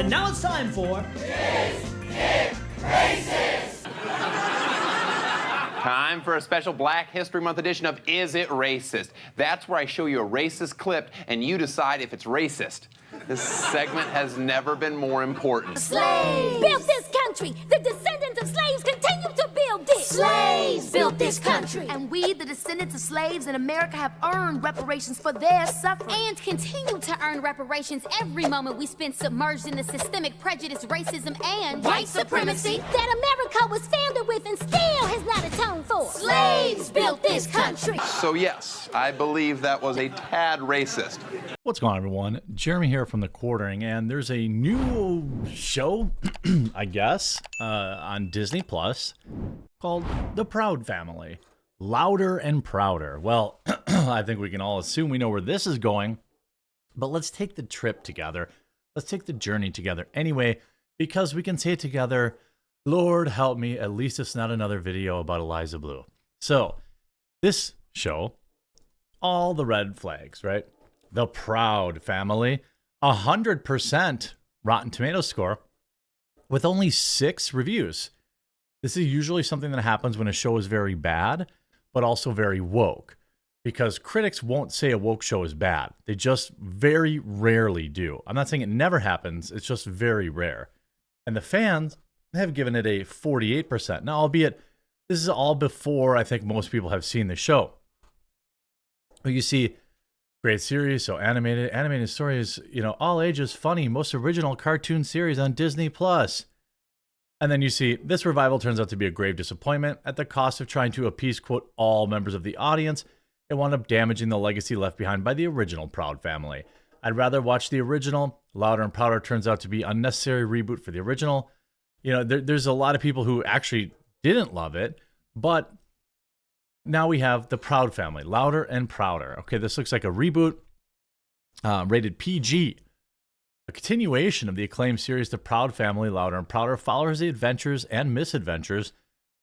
And now it's time for... Is it racist? Time for a special Black History Month edition of Is It Racist? That's where I show you a racist clip and you decide if it's racist. This segment has never been more important. Slaves built this country. The descendants of slaves continue to build this. Slaves built this country. And we, the descendants of slaves in America, have earned reparations for their suffering. And continue to earn reparations every moment we spend submerged in the systemic prejudice, racism, and white supremacy that America was founded with and still has not atoned for. Slaves built this country. So yes, I believe that was a tad racist. What's going on, everyone? Jeremy here from The Quartering, and there's a new show, I guess, on Disney Plus called The Proud Family. Louder and Prouder. Well, I think we can all assume we know where this is going, but let's take the trip together. Let's take the journey together anyway, because we can say it together, Lord help me, at least it's not another video about Eliza Blue. So, this show, all the red flags, right? The Proud Family, 100% Rotten Tomatoes score with only 6 reviews. This is usually something that happens when a show is very bad, but also very woke, because critics won't say a woke show is bad. They just very rarely do. I'm not saying it never happens. It's just very rare. And the fans have given it a 48%. Now, albeit this is all before I think most people have seen the show. But you see, great series, so animated stories, you know, all ages, funny, most original cartoon series on Disney Plus. And then you see this revival turns out to be a grave disappointment at the cost of trying to appease, quote, all members of the audience. It wound up damaging the legacy left behind by the original Proud Family. I'd rather watch the original. Louder and Prouder turns out to be an unnecessary reboot for the original. You know, there's a lot of people who actually didn't love it, but now we have The Proud Family, Louder and Prouder. Okay, this looks like a reboot, rated PG. A continuation of the acclaimed series The Proud Family, Louder and Prouder follows the adventures and misadventures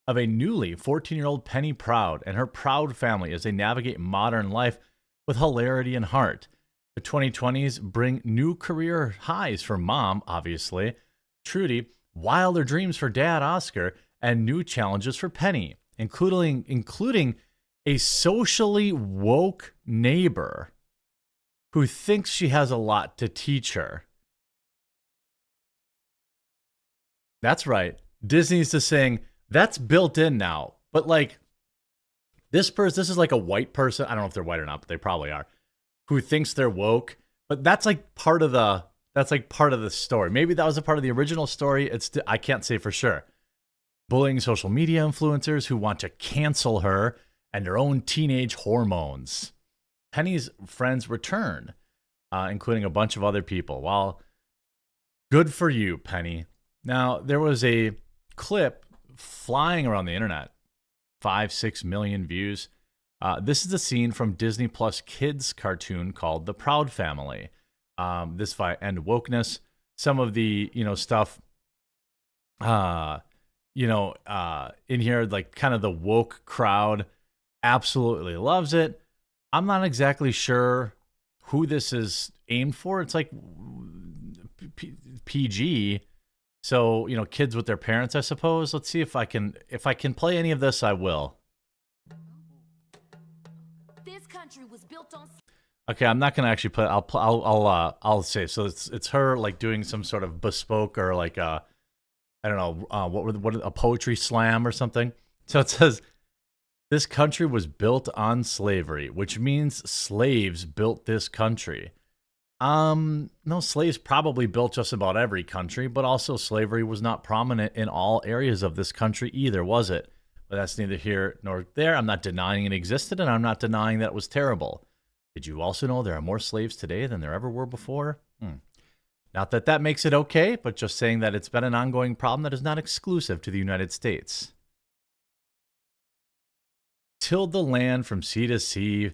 of a newly 14-year-old Penny Proud and her proud family as they navigate modern life with hilarity and heart. The 2020s bring new career highs for Mom, obviously, Trudy, wilder dreams for Dad, Oscar, and new challenges for Penny, including a socially woke neighbor who thinks she has a lot to teach her. That's right. Disney's just saying that's built in now. But like this is like a white person. I don't know if they're white or not, but they probably are, who thinks they're woke. But that's like part of the story. Maybe that was a part of the original story. I can't say for sure. Bullying social media influencers who want to cancel her and her own teenage hormones. Penny's friends return, including a bunch of other people. Well, good for you, Penny. Now, there was a clip flying around the internet, 5-6 million views. This is a scene from Disney Plus Kids cartoon called The Proud Family. This fight and wokeness, some of the stuff. In here, like kind of the woke crowd absolutely loves it. I'm not exactly sure who this is aimed for. It's like PG. So, kids with their parents, I suppose. Let's see if I can play any of this, I will. This country was built on... Okay, I'm not gonna actually play. I'll say so. It's her like doing some sort of bespoke or like I don't know what a poetry slam or something. So it says, "This country was built on slavery, which means slaves built this country." No, slaves probably built just about every country, but also slavery was not prominent in all areas of this country either, was it? But that's neither here nor there. I'm not denying it existed, and I'm not denying that it was terrible. Did you also know there are more slaves today than there ever were before? Not that that makes it okay, but just saying that it's been an ongoing problem that is not exclusive to the United States. Tilled the land from sea to sea.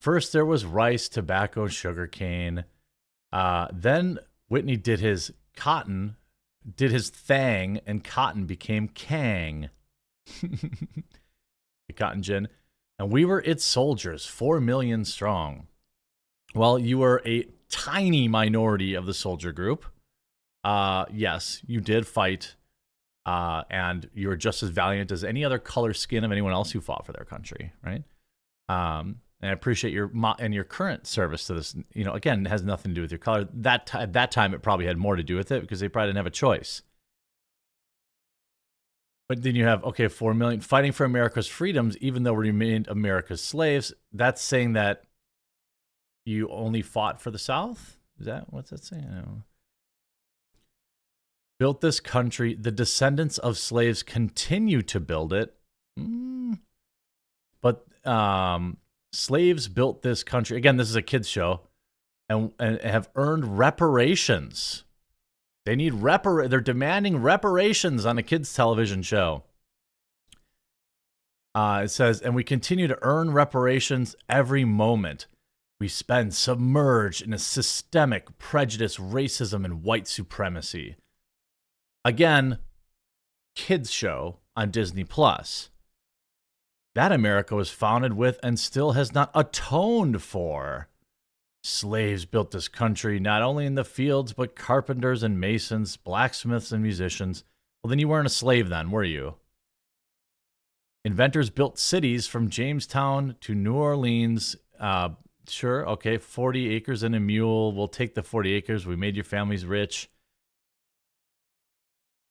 First there was rice, tobacco, sugarcane. Then Whitney did his thang, and cotton became Kang. The cotton gin. And we were its soldiers, 4 million strong. Well, you were a tiny minority of the soldier group. yes, you did fight, and you were just as valiant as any other color skin of anyone else who fought for their country, right? And I appreciate your current service to this. You know, again, it has nothing to do with your color. At that time, it probably had more to do with it because they probably didn't have a choice. But then you have, okay, 4 million fighting for America's freedoms, even though we remained America's slaves. That's saying that you only fought for the South? What's that saying? I don't know. Built this country. The descendants of slaves continue to build it. But slaves built this country. Again, this is a kids show, and have earned reparations. They need they're demanding reparations on a kids television show. It says, and we continue to earn reparations every moment we spend submerged in a systemic prejudice, racism, and white supremacy. Again, kids show on Disney Plus. That America was founded with and still has not atoned for. Slaves built this country, not only in the fields, but carpenters and masons, blacksmiths and musicians. Well, then you weren't a slave then, were you? Inventors built cities from Jamestown to New Orleans. Sure, okay, 40 acres and a mule. We'll take the 40 acres. We made your families rich.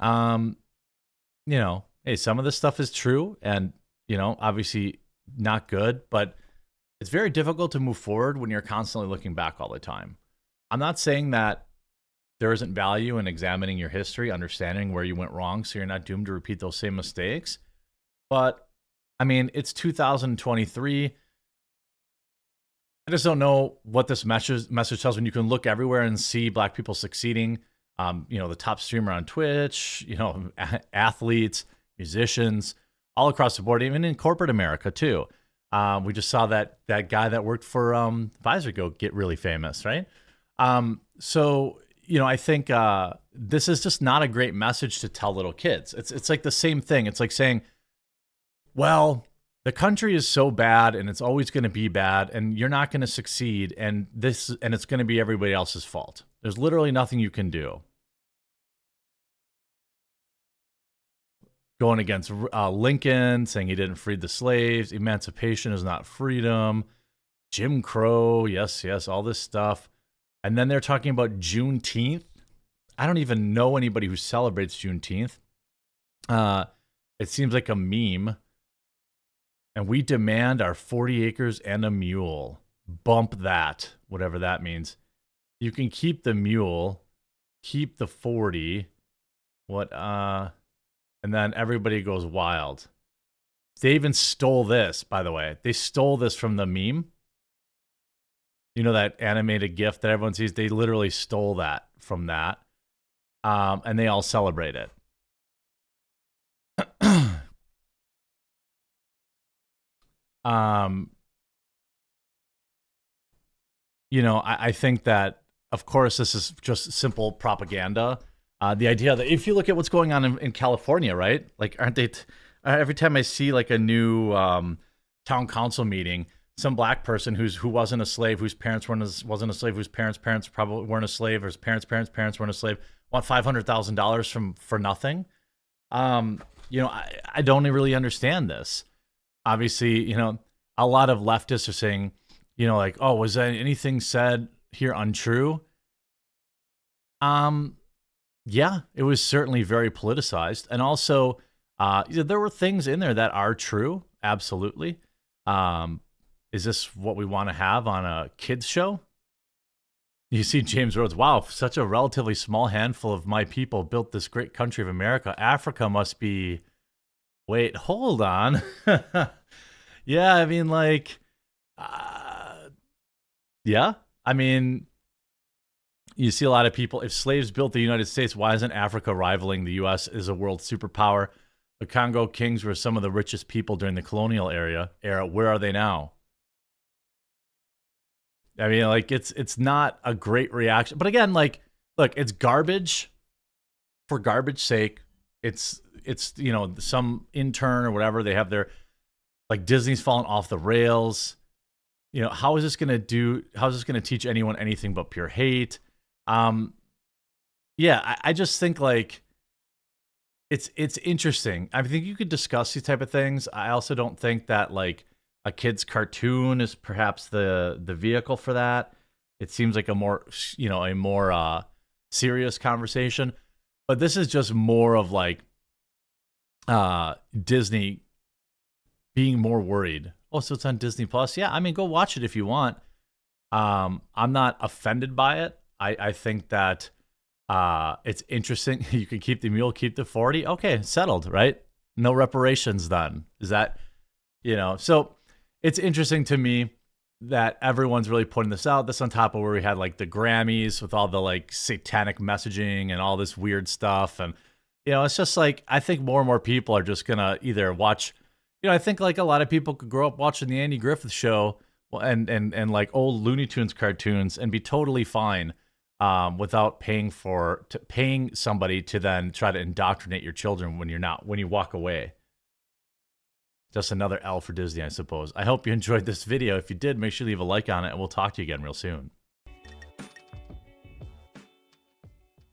You know, hey, some of this stuff is true and, you know, obviously not good, but it's very difficult to move forward when you're constantly looking back all the time. I'm not saying that there isn't value in examining your history, understanding where you went wrong so you're not doomed to repeat those same mistakes. But, I mean, it's 2023. I just don't know what this message tells when you can look everywhere and see Black people succeeding. You know, the top streamer on Twitch, you know, athletes, musicians, all across the board, even in corporate America too. We just saw that guy that worked for Pfizer go get really famous, right? So, you know, I think this is just not a great message to tell little kids. It's like the same thing. It's like saying, well, the country is so bad and it's always going to be bad and you're not going to succeed and it's going to be everybody else's fault. There's literally nothing you can do. Going against Lincoln, saying he didn't free the slaves. Emancipation is not freedom. Jim Crow, yes, all this stuff. And then they're talking about Juneteenth. I don't even know anybody who celebrates Juneteenth. It seems like a meme. And we demand our 40 acres and a mule. Bump that, whatever that means. You can keep the mule, keep the 40. And then everybody goes wild. They even stole this, by the way. They stole this from the meme. You know that animated GIF that everyone sees? They literally stole that from that. And they all celebrate it. You know, I think that, of course, this is just simple propaganda. The idea that if you look at what's going on in California, right? Like, aren't they? Every time I see like a new town council meeting, some Black person who wasn't a slave, whose parents wasn't a slave, whose parents probably weren't a slave, or his parents weren't a slave, want $500,000 for nothing. You know, I don't really understand this. Obviously, you know, a lot of leftists are saying, you know, like, oh, was anything said here untrue? Yeah, it was certainly very politicized. And also, there were things in there that are true. Absolutely. Is this what we want to have on a kids show? You see James Rhodes, wow, such a relatively small handful of my people built this great country of America. Africa must be, wait, hold on. Yeah, I mean, like, yeah, I mean, you see a lot of people, if slaves built the United States, why isn't Africa rivaling the U.S. as a world superpower? The Congo kings were some of the richest people during the colonial era. Where are they now? I mean, like, it's not a great reaction. But again, like, look, it's garbage for garbage sake. It's you know, some intern or whatever, they have their, like, Disney's fallen off the rails. You know, how is this going to teach anyone anything but pure hate? Yeah, I just think like it's interesting. I think you could discuss these type of things. I also don't think that like a kid's cartoon is perhaps the vehicle for that. It seems like a more a more serious conversation. But this is just more of like Disney being more worried. Oh, so it's on Disney Plus. Yeah, I mean, go watch it if you want. I'm not offended by it. I think that it's interesting. You can keep the mule, keep the 40. Okay, settled, right? No reparations then. Is that, so it's interesting to me that everyone's really putting this out. This on top of where we had like the Grammys with all the like satanic messaging and all this weird stuff. And, it's just like, I think more and more people are just going to either watch, I think like a lot of people could grow up watching the Andy Griffith Show and like old Looney Tunes cartoons and be totally fine without paying somebody to then try to indoctrinate your children when you walk away. Just another L for Disney, I suppose. I hope you enjoyed this video. If you did, make sure to leave a like on it, and we'll talk to you again real soon.